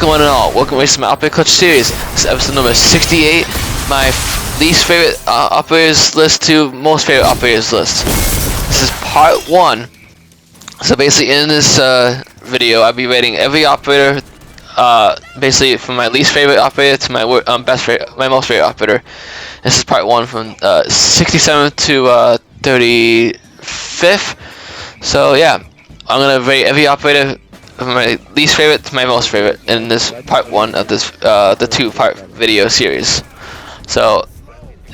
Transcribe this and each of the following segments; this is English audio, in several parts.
Welcome one and all. Welcome to my operator clutch series. This is episode number 68. My least favorite operators list to most favorite operators list. This is part 1. So basically in this video I'll be rating every operator basically from my least favorite operator to my my most favorite operator. This is part 1 from 67th to 35th. So yeah, I'm gonna rate every operator from my least favorite to my most favorite in this part 1 of this the 2-part video series. So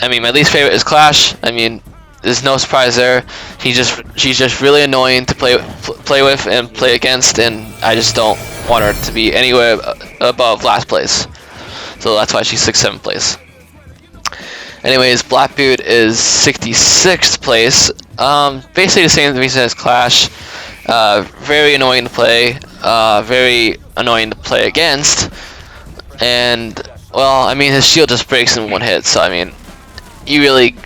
I mean, my least favorite is Clash. I mean, there's no surprise there. She's just really annoying to play with and play against, and I just don't want her to be anywhere above last place. So that's why she's 6th, 7th place. Anyways, Blackbeard is 66th place. Basically the same reason as Clash. Very annoying to play. Very annoying to play against. And well, I mean, his shield just breaks in 1 hit. So I mean, you really,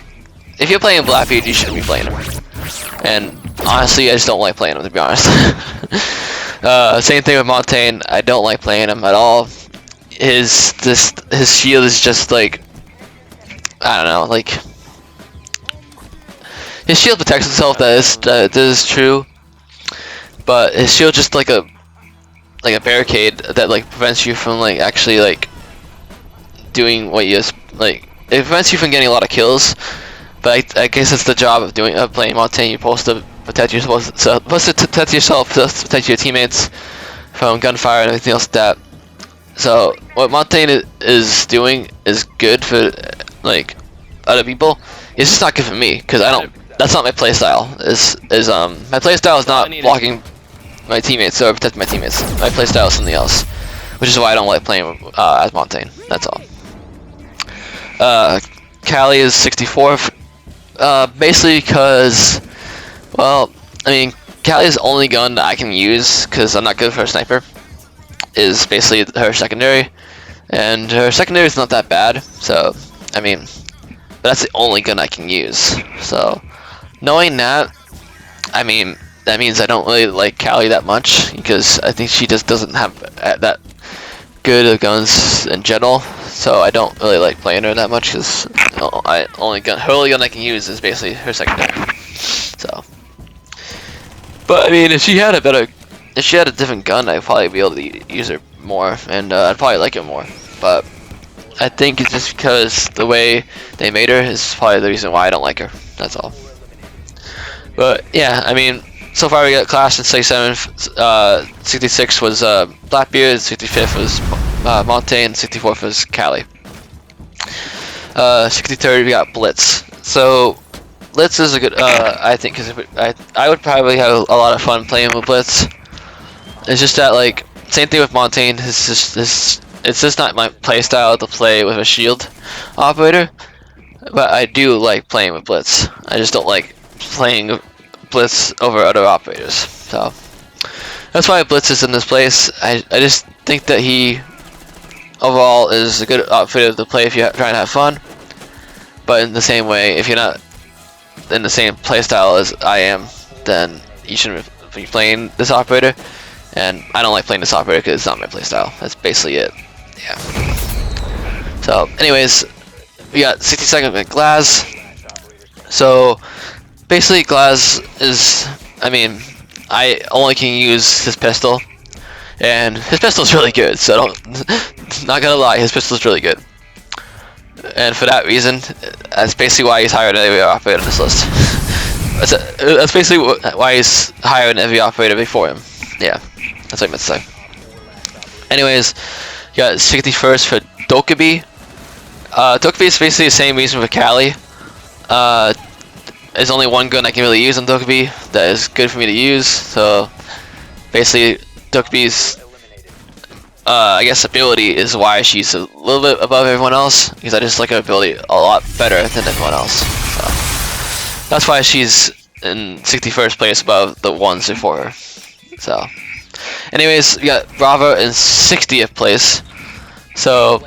if you're playing Blackbeard, you shouldn't be playing him. And honestly, I just don't like playing him, to be honest. Same thing with Montaigne. I don't like playing him at all. His shield is just like, I don't know, like his shield protects itself. That is true, but his shield just like a barricade that like prevents you from like actually like doing what you like. It prevents you from getting a lot of kills. But I guess it's the job of playing Montaigne. You're supposed to protect yourself, to protect yourself, to protect your teammates from gunfire and everything else like that. So what Montaigne is doing is good for like other people. It's just not good for me because I don't. That's not my playstyle. My playstyle is not blocking my teammates or protecting my teammates. My playstyle is something else, which is why I don't like playing as Montaigne. That's all. Callie is 64th. Basically because, well, I mean, Callie's only gun that I can use because I'm not good for a sniper is basically her secondary, and her secondary is not that bad. So I mean, but that's the only gun I can use. So knowing that, I mean, that means I don't really like Callie that much because I think she just doesn't have that good of guns in general. So I don't really like playing her that much because her only gun I can use is basically her secondary. So, but I mean, if she had a different gun, I'd probably be able to use her more, and I'd probably like it more. But I think it's just because the way they made her is probably the reason why I don't like her. That's all. But yeah, I mean, so far we got Clash in 67th. 66 was Blackbeard. 65th was Montaigne. 64th was Callie. 63rd we got Blitz. So Blitz is a good. I think because I would probably have a lot of fun playing with Blitz. It's just that like same thing with Montaigne. It's just not my playstyle to play with a shield operator. But I do like playing with Blitz. I just don't like playing Blitz over other operators. So that's why Blitz is in this place. I just think that he overall is a good operator to play if you're trying to have fun. But in the same way, if you're not in the same playstyle as I am, then you shouldn't be playing this operator. And I don't like playing this operator because it's not my playstyle. That's basically it. Yeah. So, anyways, we got 62nd with Glaz. So basically, Glaz is, I mean, I only can use his pistol, and his pistol is really good. So not gonna lie, his pistol is really good. And for that reason, that's basically why he's higher than every operator on this list. That's basically why he's higher than every operator before him. Yeah, that's what I meant to say. Anyways, you got 61st for Dokkaebi. Dokkaebi is basically the same reason for Callie. There's only one gun I can really use on Dokkaebi that is good for me to use. So basically, Dokkaebi's I guess ability is why she's a little bit above everyone else, because I just like her ability a lot better than everyone else. So that's why she's in 61st place above the ones before her. So anyways, we got Brava in 60th place. So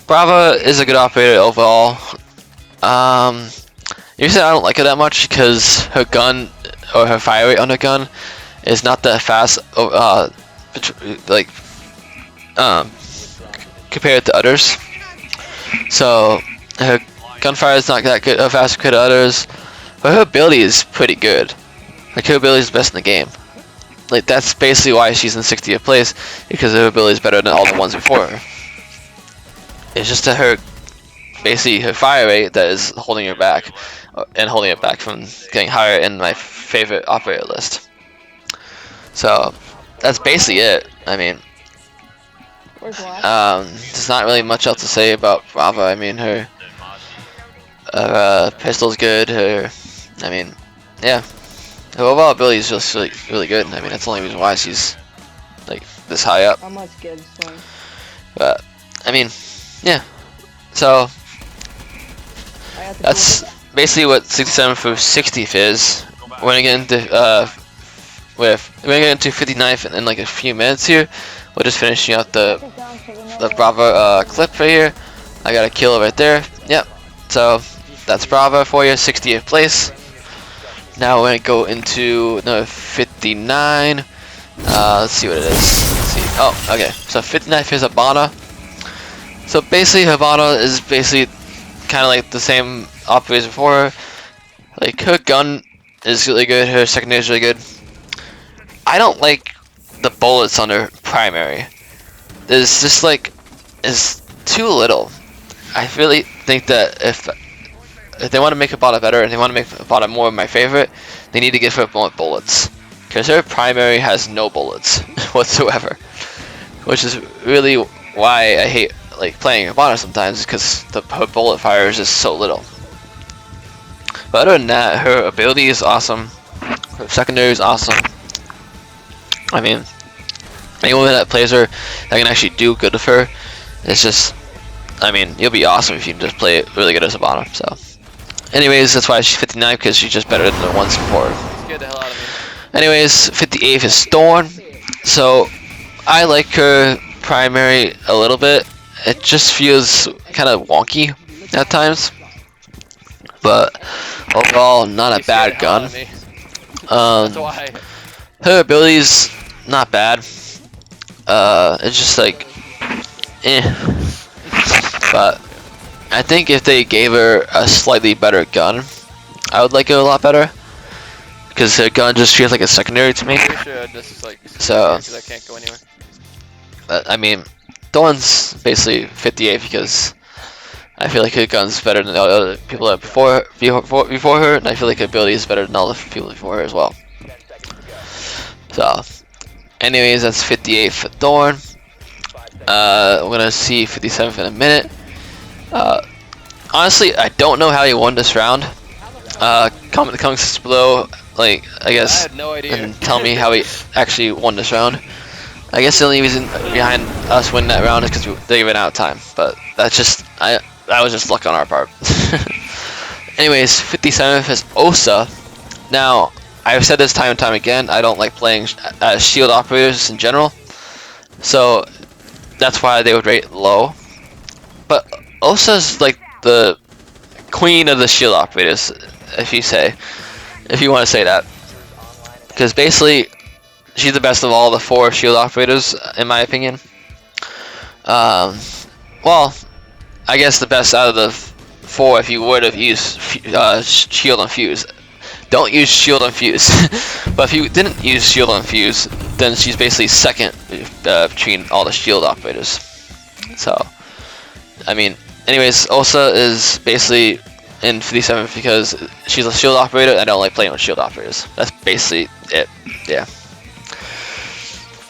Brava is a good operator overall. Usually I don't like her that much because her gun, or her fire rate on her gun, is not that fast. Like um, compared to others. So her gunfire is not that good, fast compared to others, but her ability is pretty good. Like her ability is best in the game. Like that's basically why she's in 60th place, because her ability is better than all the ones before her. It's just that her, basically her fire rate that is holding her back, and holding it back from getting higher in my favorite operator list. So that's basically it. I mean, there's not really much else to say about Brava. I mean, her pistol's good. I mean, yeah, her overall ability is just really good. I mean, that's the only reason why she's like this high up. But I mean, yeah. So that's basically what 67 for 60th is. We're gonna get into we're gonna get into 59th in like a few minutes here. We're just finishing out the Brava clip right here. I got a kill right there. Yep. So that's Brava for you, 60th place. Now we're gonna go into number 59. Let's see what it is. Let's see. Oh, okay. So 59th is Habana. So basically, Habana is basically kind of like the same operators before her. Like her gun is really good. Her secondary is really good. I don't like the bullets on her primary. There's just like is too little. I really think that if they want to make Habana better and they want to make Habana more of my favorite, they need to give her more bullets. Because her primary has no bullets whatsoever, which is really why I hate like playing Habana sometimes, because her bullet fire is just so little. But other than that, her ability is awesome. Her secondary is awesome. I mean, anyone that plays her that can actually do good with her, it's just, I mean, you'll be awesome if you can just play it really good as Habana. So, anyways, that's why she's 59, because she's just better than the ones before. Scared the hell out of me. Anyways, 58th is Thorn. So, I like her primary a little bit. It just feels kind of wonky at times, but overall, not a bad gun. That's why. Her ability's not bad. It's just like, But I think if they gave her a slightly better gun, I would like it a lot better. Because her gun just feels like a secondary to me. Pretty sure this is like So, because I can't go anywhere. I mean, Thorn's basically 58 because I feel like her gun's better than all the other people that before her, and I feel like her ability is better than all the people before her as well. So, anyways, that's 58 for Thorn. We're gonna see 57 in a minute. Honestly, I don't know how he won this round. Comment in the comments below, like, I guess, I had no idea. and tell me how he actually won this round. I guess the only reason behind us winning that round is because they ran out of time, but that's just, that was just luck on our part. Anyways, 57th is Osa. Now, I've said this time and time again, I don't like playing shield operators in general, so that's why they would rate low. But Osa's like the queen of the shield operators, if you want to say that, because basically she's the best of all the 4 shield operators, in my opinion. Well, I guess the best out of the 4 if you would have used shield and fuse. Don't use shield and fuse. But if you didn't use shield and fuse, then she's basically second between all the shield operators. So, I mean, anyways, Osa is basically in 57th because she's a shield operator and I don't like playing with shield operators. That's basically it. Yeah.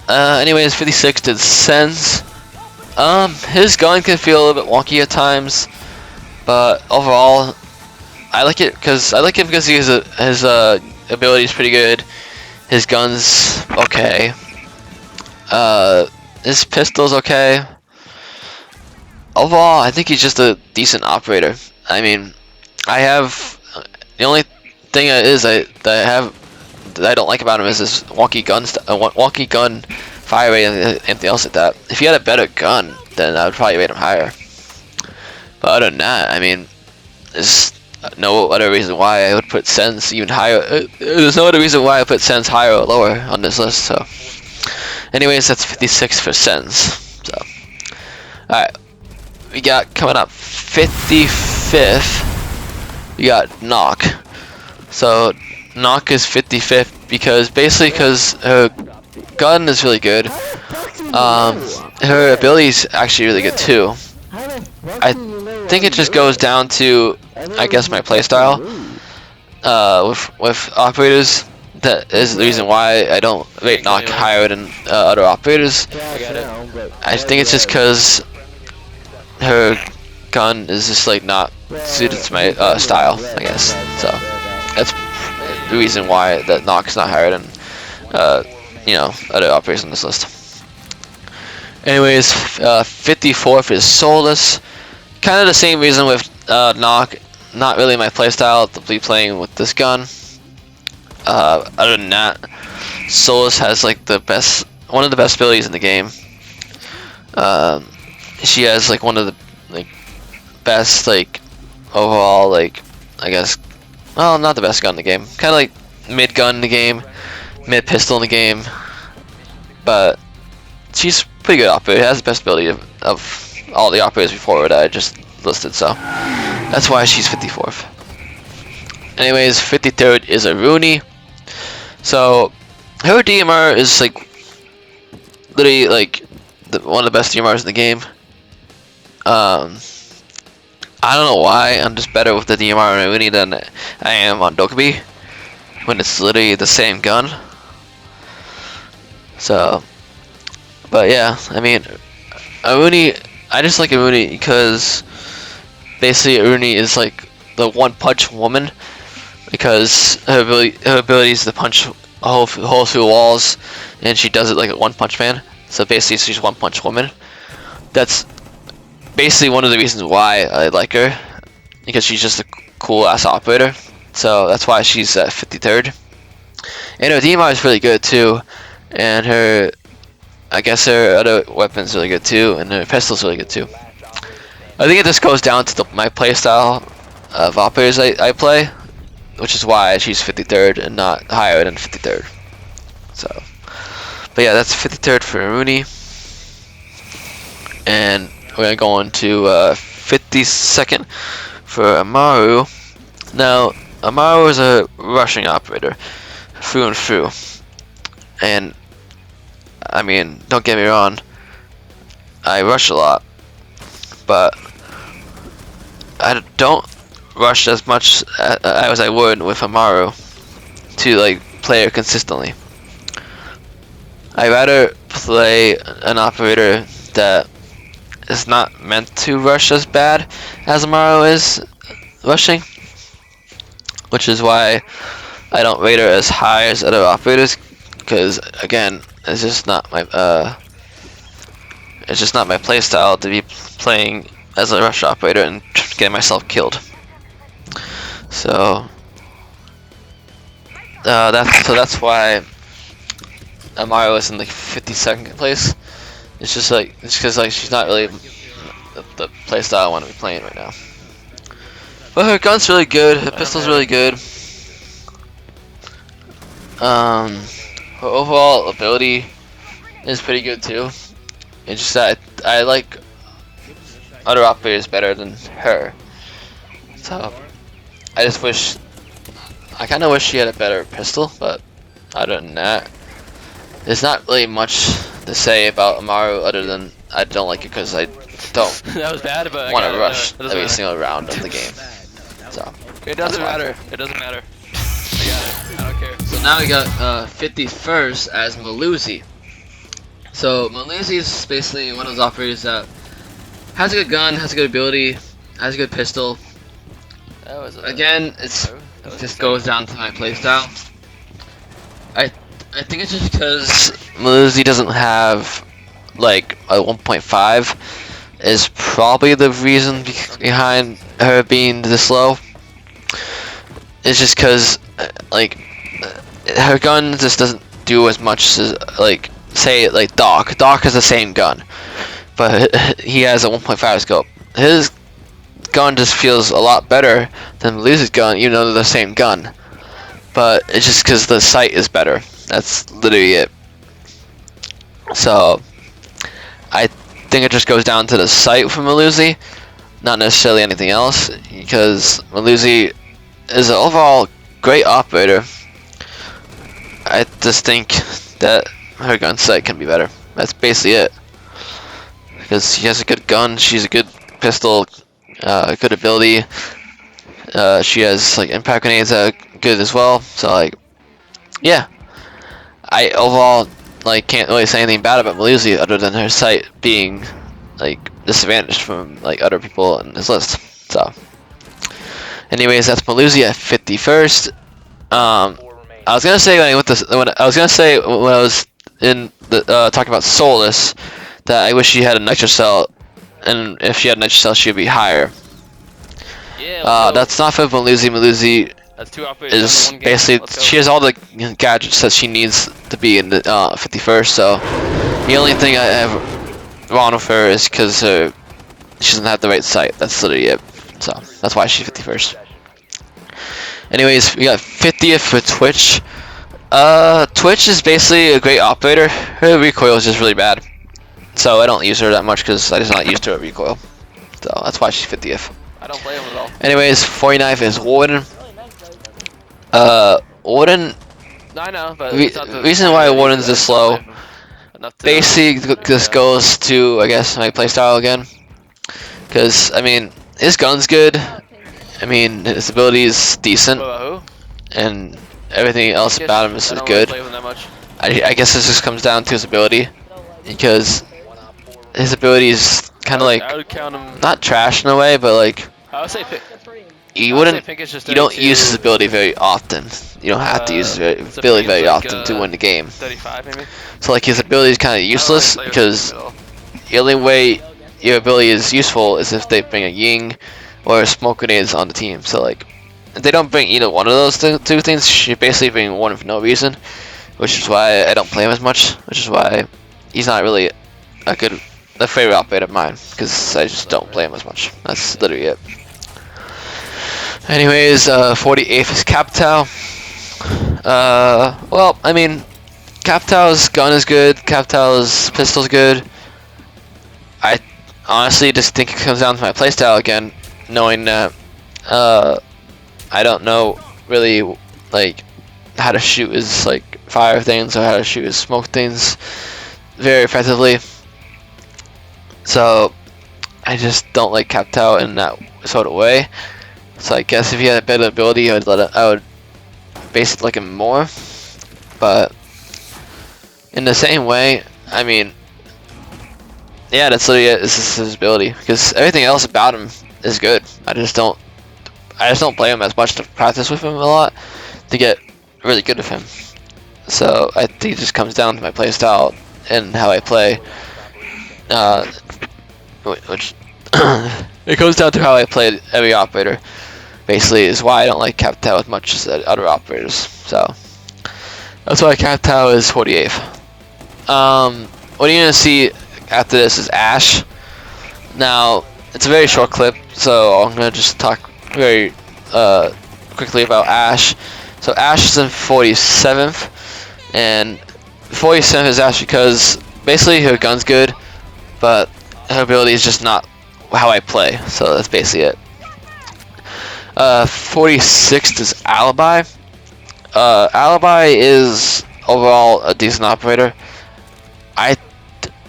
Anyways, 56 did Sens. His gun can feel a little bit wonky at times, but overall, I like it because his ability is pretty good. His gun's okay. His pistol's okay. Overall, I think he's just a decent operator. I mean, the only thing that I don't like about him is this wonky gun fire rate and anything else like that. If he had a better gun, then I would probably rate him higher. But other than that, I mean, there's no other reason why I would put Sens even higher. There's no other reason why I put Sens higher or lower on this list. So, anyways, that's 56 for Sens. So, Alright, we got coming up 55th. We got Knock. So Knock is 55th because her gun is really good. Her ability is actually really good too. I think it just goes down to, I guess, my playstyle with operators. That is the reason why I don't rate Knock higher than other operators. I think it's just because her gun is just like not suited to my style, I guess. So that's the reason why that Knock's not higher than other operators on this list. Anyways, 54th is Soulless. Kind of the same reason with Knock. Not really my playstyle to be playing with this gun. Other than that, Soulless has like one of the best abilities in the game. She has like one of the best overall I guess, well, not the best gun in the game. Kind of like mid gun in the game, mid pistol in the game, but she's pretty good operator. Has the best ability of all the operators before that I just listed, so that's why she's 54th. Anyways, 53rd is Aruni. So her DMR is literally one of the best DMRs in the game. I don't know why I'm just better with the DMR on Aruni than I am on Dokkaebi when it's literally the same gun. So, but yeah, I mean, Aruni, I just like Aruni because basically Aruni is like the one-punch woman, because her ability is to punch a hole through walls, and she does it like a one-punch man. So basically, she's one-punch woman. That's basically one of the reasons why I like her, because she's just a cool-ass operator. So that's why she's at 53rd. And her DMR is really good too, and her other weapon's really good too, and her pistol's really good too. I think it just goes down to my playstyle of operators I play, which is why she's 53rd and not higher than 53rd. So, but yeah, that's 53rd for Aruni, and we're gonna go on to 52nd for Amaru. Now, Amaru is a rushing operator, through and through, and I mean, don't get me wrong, I rush a lot, but I don't rush as much as I would with Amaru to play her consistently. I rather play an operator that is not meant to rush as bad as Amaru is rushing, which is why I don't rate her as high as other operators, because again, it's just not my playstyle to be playing as a rush operator and getting myself killed. So that's why Amaru is in 52nd place. It's just because she's not really the playstyle I want to be playing right now. But her gun's really good. Her pistol's really good. Her overall ability is pretty good too. It's just that I like other operators better than her. So I kind of wish she had a better pistol, but other than that, there's not really much to say about Amaru other than I don't like it because I don't That was bad, but want to rush That doesn't every matter. single round of the game. So It doesn't matter. It doesn't matter. I got it. I don't care. So now we got 51st as Melusi. So Melusi is basically one of those operators that has a good gun, has a good ability, has a good pistol. That was Again, it just goes down to my playstyle. I think it's just because Melusi doesn't have like a 1.5 is probably the reason behind her being this low. It's just because her gun just doesn't do as much as say Doc. Doc has the same gun, but he has a 1.5 scope. His gun just feels a lot better than Melusi's gun, even though they're the same gun. But it's just because the sight is better. That's literally it. So I think it just goes down to the sight for Melusi, not necessarily anything else, because Melusi is an overall great operator. I just think that her gun sight can be better. That's basically it. Because she has a good gun, she's a good pistol, good ability. She has like impact grenades that are good as well. So like, yeah. I overall like can't really say anything bad about Melusi other than her sight being like disadvantaged from like other people in this list. So, anyways, that's Melusi at 51st. I was gonna say when I was in the talking about Solus that I wish she had a nitro cell, and if she had a nitro cell, she would be higher. Yeah. That's not for Melusi. Melusi That's 2 operators is in one game. basically Let's go. she has all the gadgets that she needs to be in the 51st. So the only thing I have wrong with her is because she doesn't have the right sight. That's literally it. So that's why she's 51st. Anyways, we got 50th for Twitch. Twitch is basically a great operator. Her recoil is just really bad. So I don't use her that much because I just not used to her recoil. So that's why she's 50th. I don't play him at all. Anyways, 49th is Warden. Warden, No, I know, but reason why Warden's this low, basically this goes to, I guess, my playstyle again. Because, I mean, his gun's good. I mean, his ability is decent. Who? And everything else about him is I don't good. Really play with him that much. I guess this just comes down to his ability. Because his ability is kind of like, I would count him. not trash in a way, but like, I would say you don't use his ability very often. You don't have to use his ability very often to win the game. 35 maybe. So like his ability is kind of useless because the only way your ability is useful is if they bring a Ying or smoke grenades on the team. So like if they don't bring either one of those two things, you basically bring one for no reason, which is why I don't play him as much. Which is why he's not really a favorite operator of mine because I just don't play him as much. That's literally it. Anyways, 48th is Captal. Well, I mean, Captal's gun is good. Captal's pistol's good. I honestly just think it comes down to my playstyle again, knowing that I don't know really like how to shoot his like fire things or how to shoot his smoke things very effectively. So I just don't like Captal in that sort of way. So I guess if he had a better ability, I would basically like him more. But in the same way, I mean, yeah, that's literally it. This is his ability because everything else about him is good. I just don't play him as much to practice with him a lot to get really good with him. So I think it just comes down to my play style and how I play. Which it goes down to how I play every operator. Basically, is why I don't like Captal as much as other operators. So that's why Captal is 48th. What you're gonna see after this is Ash. Now it's a very short clip, so I'm gonna just talk very quickly about Ash. So Ash is in 47th, and 47th is Ash because basically her gun's good, but her ability is just not how I play. So that's basically it. 46th is Alibi. Alibi is overall a decent operator. I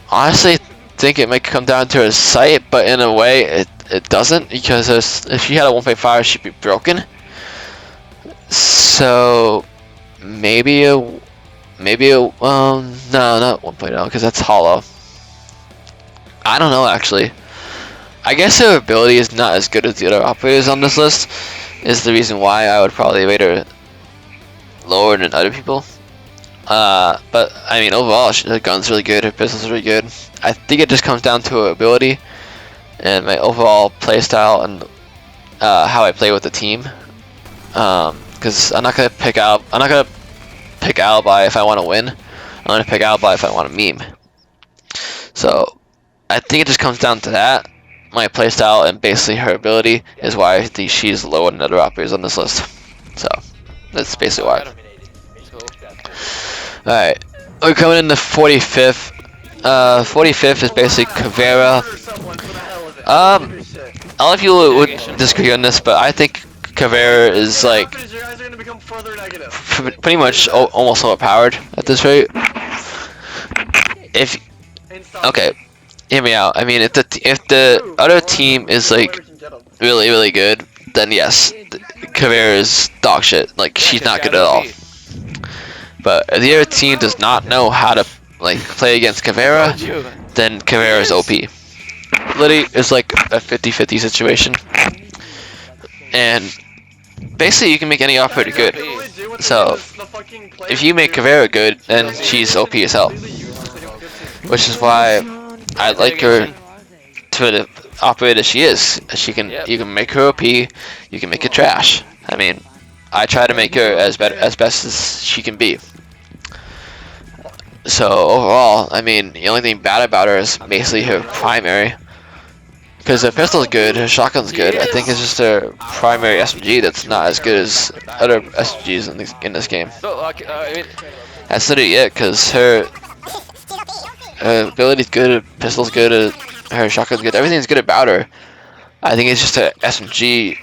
honestly think it might come down to her sight, but in a way it doesn't, because if she had a 1.5 she'd be broken. So maybe no, not 1.0 because that's hollow. I don't know actually. I guess her ability is not as good as the other operators on this list, is the reason why I would probably rate her lower than other people. But I mean overall her gun's really good, her pistol's really good. I think it just comes down to her ability and my overall playstyle and how I play with the team. Because I'm not gonna pick Alibi if I want to win. I'm gonna pick Alibi if I want to meme. So I think it just comes down to that. My playstyle and basically her ability is why I think she's lower than other operators on this list. So that's basically why. Alright, we're coming in the 45th. 45th is basically Caveira. A lot of people would disagree on this, but I think Caveira is like pretty much almost overpowered at this rate. If okay, hear me out. I mean, if the other team is like really good, then yes, Caveira is dog shit. Like she's not good at all. But if the other team does not know how to like play against Caveira, then Caveira is OP. Literally, it's like a 50-50 situation, and basically you can make any operator good. So if you make Caveira good, then she's OP as hell. Which is why I like her to the operator she is. You can make her OP, you can make her trash. I mean, I try to make her as best as she can be. So overall, I mean, the only thing bad about her is basically her primary. Because her pistol's good, her shotgun's good. I think it's just her primary SMG that's not as good as other SMGs in this game. That's literally it, because her ability's good, her pistol's good, her shotgun's good, everything's good about her. I think it's just her SMG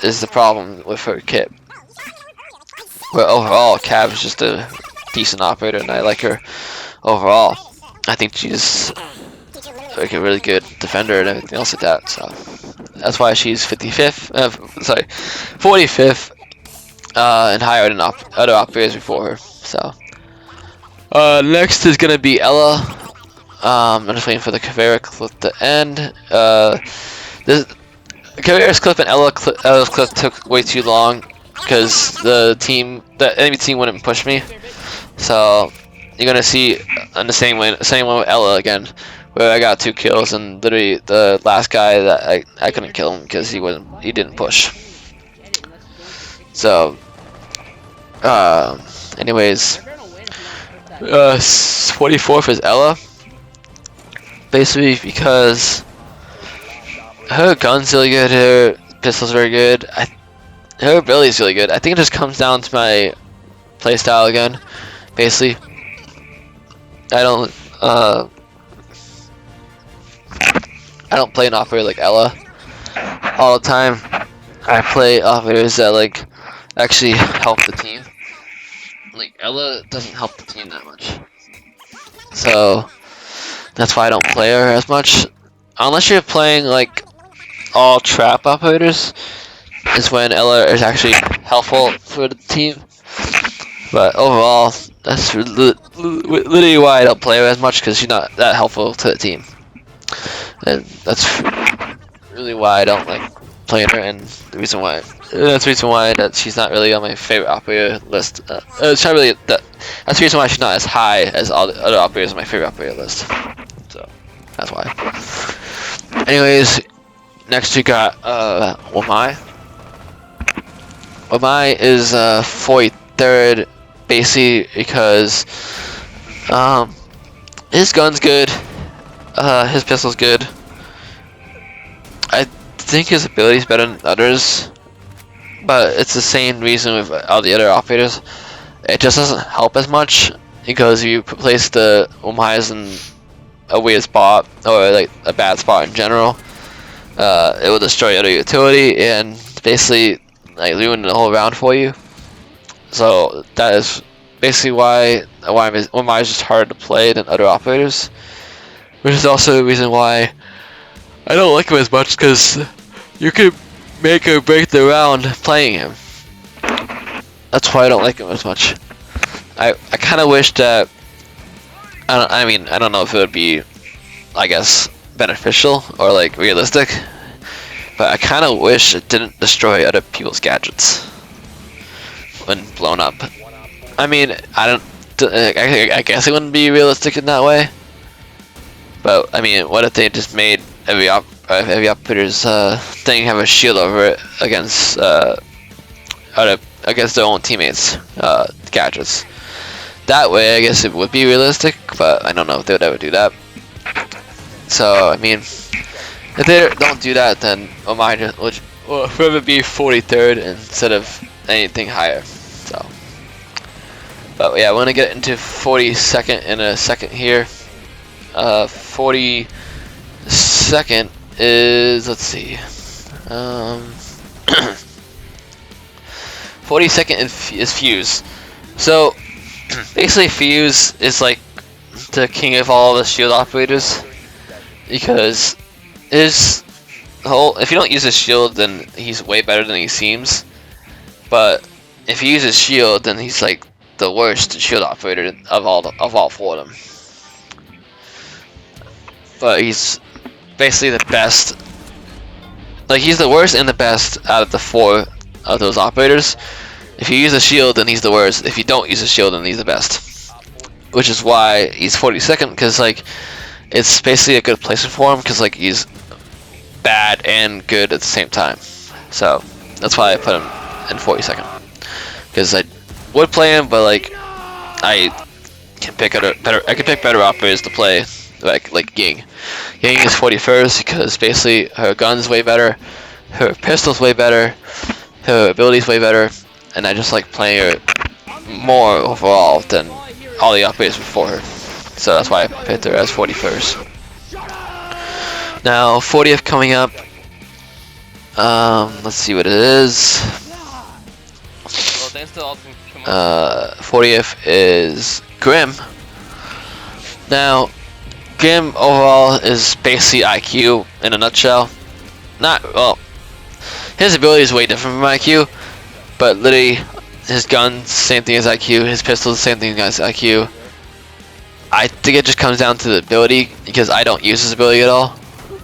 is the problem with her kit. But overall, Cav is just a decent operator, and I like her overall. I think she's like a really good defender and everything else like that. So that's why she's 55th. Sorry, 45th, and higher than other operators before her. So next is gonna be Ela. I'm just waiting for the Caveira clip to end. This Caveira's clip and Ela's clip took way too long because the enemy team wouldn't push me. So you're gonna see on the same one with Ela again, where I got 2 kills, and literally the last guy that I couldn't kill him because he didn't push. So anyways, 44th is Ela, basically because her gun's really good, her pistol's very good, her ability's really good. I think it just comes down to my playstyle again. Basically, I don't play an operator like Ela all the time. I play operators that like actually help the team. Like Ela doesn't help the team that much, so that's why I don't play her as much. Unless you're playing like all trap operators, is when Ela is actually helpful for the team. But overall, that's literally why I don't play her as much, because she's not that helpful to the team. And that's really why I don't like playing her, and that's the reason why that she's not really on my favorite operator list. It's not really that's the reason why she's not as high as all the other operators on my favorite operator list. So that's why. Anyways, next we got Wamai. Wamai is 43rd, basically because his gun's good, his pistol's good. I think his ability's better than others, but it's the same reason with all the other operators. It just doesn't help as much, because if you place the Wamai's in a weird spot, or like a bad spot in general, it will destroy other utility and basically like ruin the whole round for you. So that is basically why Wamai is just harder to play than other operators, which is also the reason why I don't like him as much, because you could make or break the round playing him. That's why I don't like him as much. I kind of wish that, I don't know if it would be, I guess, beneficial or like realistic, but I kind of wish it didn't destroy other people's gadgets when blown up. I mean, I guess it wouldn't be realistic in that way, but I mean, what if they just made every operator's thing have a shield over it against their own teammates' gadgets? That way, I guess it would be realistic, but I don't know if they would ever do that. So, I mean, if they don't do that, then Wamai will forever be 43rd instead of anything higher. So, but yeah, we're gonna get into 42nd in a second here. 42nd is, let's see, 42nd is Fuse. So basically Fuse is like the king of all the shield operators, because his whole, if you don't use his shield, then he's way better than he seems, but if you use his shield, then he's like the worst shield operator of all four of them. But he's basically the best. Like, he's the worst and the best out of the four of those operators. If you use a shield, then he's the worst. If you don't use a shield, then he's the best. Which is why he's 42nd, because like it's basically a good placement for him, because like he's bad and good at the same time. So that's why I put him in 42nd. Because I would play him, but like I can pick better operators to play, like Ying. Ying is 41st because basically her gun's way better, her pistol's way better, her ability's way better, and I just like playing her more overall than all the operators before her. So that's why I picked her as 41st. Now 40th coming up. Let's see what it is. Well, thanks to all of them come on. 40th is Grim. Now, Grim overall is basically IQ in a nutshell. Not, well, his ability is way different from IQ, but literally his gun's same thing as IQ, his pistol's the same thing as IQ. I think it just comes down to the ability, because I don't use his ability at all.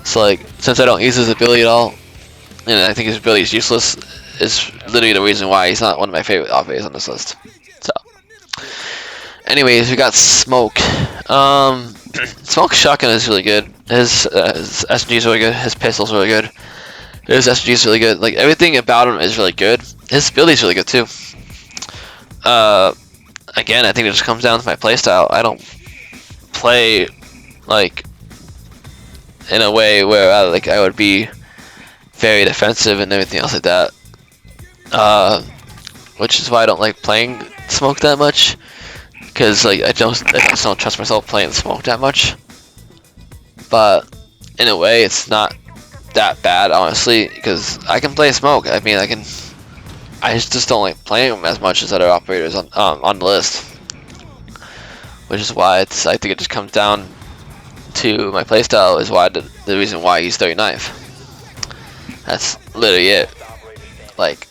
So like, since I don't use his ability at all, and I think his ability is useless, is literally the reason why he's not one of my favorite operators on this list. So, anyways, we got Smoke. Smoke's shotgun is really good. His SMG is really good. His pistol's really good. His SMG is really good. Like, everything about him is really good. His ability's really good too. Again, I think it just comes down to my playstyle. I don't play like in a way where I would be very defensive and everything else like that. Which is why I don't like playing Smoke that much, because like I just don't trust myself playing Smoke that much. But in a way, it's not that bad, honestly, because I can play Smoke. I mean, I just don't like playing him as much as other operators on the list. Which is why I think it just comes down to my playstyle, is why the reason why he's 39th. That's literally it. Like,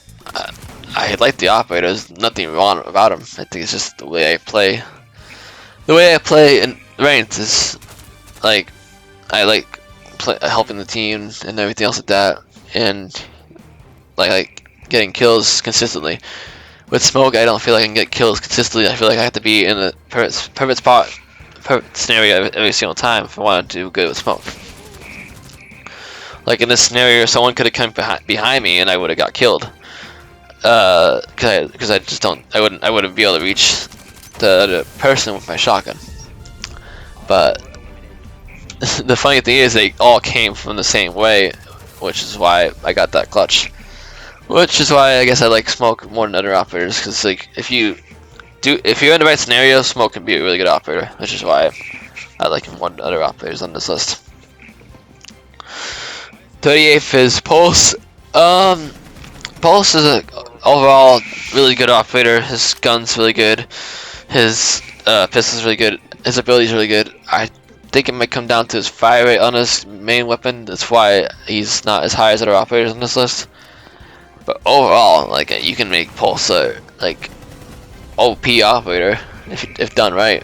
I like the operator. There's nothing wrong about him. I think it's just the way I play. The way I play in ranked is like, I like helping the team and everything else like that, and like getting kills consistently. With Smoke, I don't feel like I can get kills consistently. I feel like I have to be in the perfect spot, perfect scenario every single time if I want to do good with Smoke. Like in this scenario, someone could have come behind me and I would have got killed. Because I just don't, I wouldn't be able to reach the other person with my shotgun. But the funny thing is, they all came from the same way, which is why I got that clutch. Which is why I guess I like Smoke more than other operators, because like if you're in the right scenario, Smoke can be a really good operator, which is why I like him more than other operators on this list. 38th is Pulse. Pulse is a overall really good operator. His gun's really good. His pistol's really good. His ability's really good. I think it might come down to his fire rate on his main weapon. That's why he's not as high as other operators on this list. But overall, like, you can make Pulse a like OP operator if done right,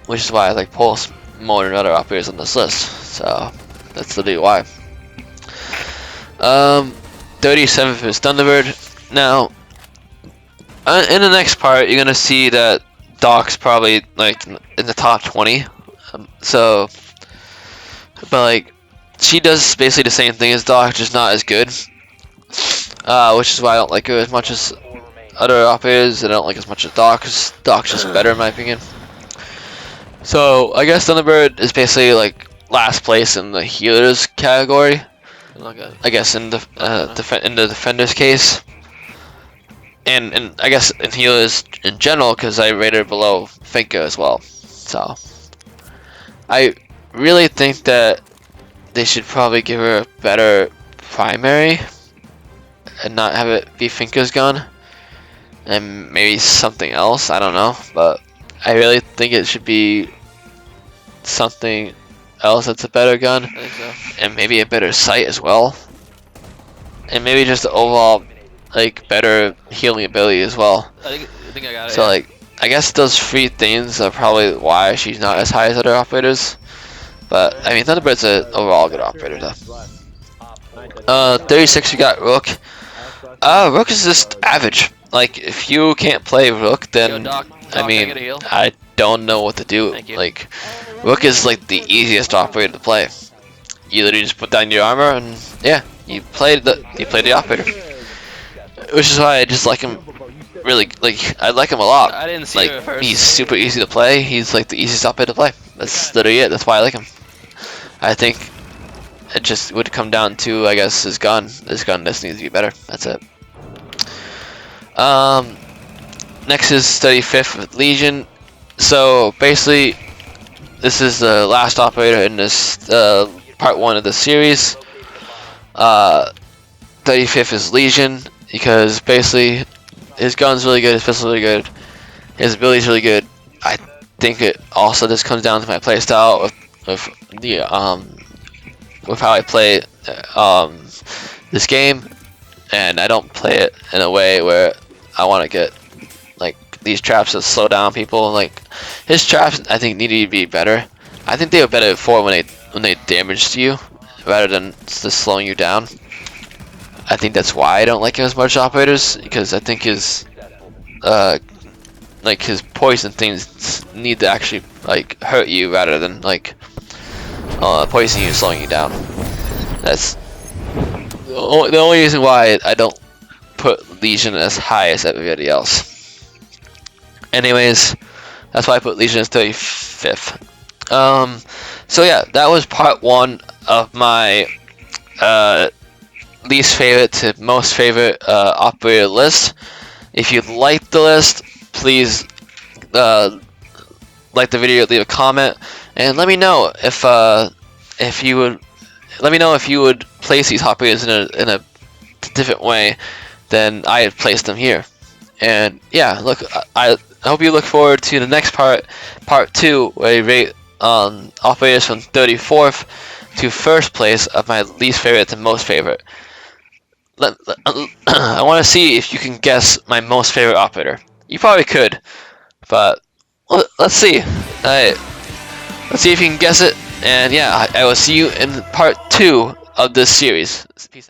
which is why I like Pulse more than other operators on this list. So that's literally why. 37th is Thunderbird. Now, in the next part, you're gonna see that Doc's probably like in the top 20. But like, she does basically the same thing as Doc, just not as good. Which is why I don't like her as much as other operators, and I don't like as much as Doc, because Doc's just better in my opinion. So I guess Thunderbird is basically like last place in the healers category. I guess in the defender's case, and I guess in healers in general, because I rated her below Finka as well. So I really think that they should probably give her a better primary and not have it be Finka's gun, and maybe something else. I don't know, but I really think it should be something else that's a better gun, I think so. and maybe a better sight as well, and maybe just the overall like better healing ability as well. I think I got it. So yeah. like I guess those three things are probably why she's not as high as other operators. But I mean, Thunderbird's an overall good operator though. 36 we got Rook. Rook is just average. Like if you can't play Rook, Yo, then Doc, I can I mean get a heal? I don't know what to do. Thank you. Like Rook is like the easiest operator to play. You literally just put down your armor and yeah, you play the operator. Which is why I just like him. Really, like I like him a lot. I didn't see Like her at first. he's super easy to play. He's like the easiest operator to play. That's literally it. That's why I like him. I think it just would come down to, I guess, his gun. His gun just needs to be better. That's it. Next is 35th with Legion. So basically, this is the last operator in this part 1 of the series. 35th is Legion because basically his gun's really good, his pistol's really good, his ability's really good. I think it also just comes down to my playstyle with the with how I play this game, and I don't play it in a way where I want to get like these traps that slow down people. Like his traps, I think need to be better. I think they were better before when they damaged you rather than just slowing you down. I think that's why I don't like him as much operators, because I think his like his poison things need to actually like hurt you rather than like poisoning you and slowing you down. That's the only reason why I don't put Legion as high as everybody else. Anyways, that's why I put Legion as 35th. So yeah, that was part 1 of my least favorite to most favorite operator list. If you liked the list, please like the video, leave a comment, and let me know if you would place these operators in a different way than I had placed them here. And yeah, look, I hope you look forward to the next part 2, where I rate operators from 34th to 1st place of my least favorite to most favorite. I want to see if you can guess my most favorite operator. You probably could, but let's see. Alright, let's see if you can guess it. And yeah, I will see you in part 2 of this series. Peace out.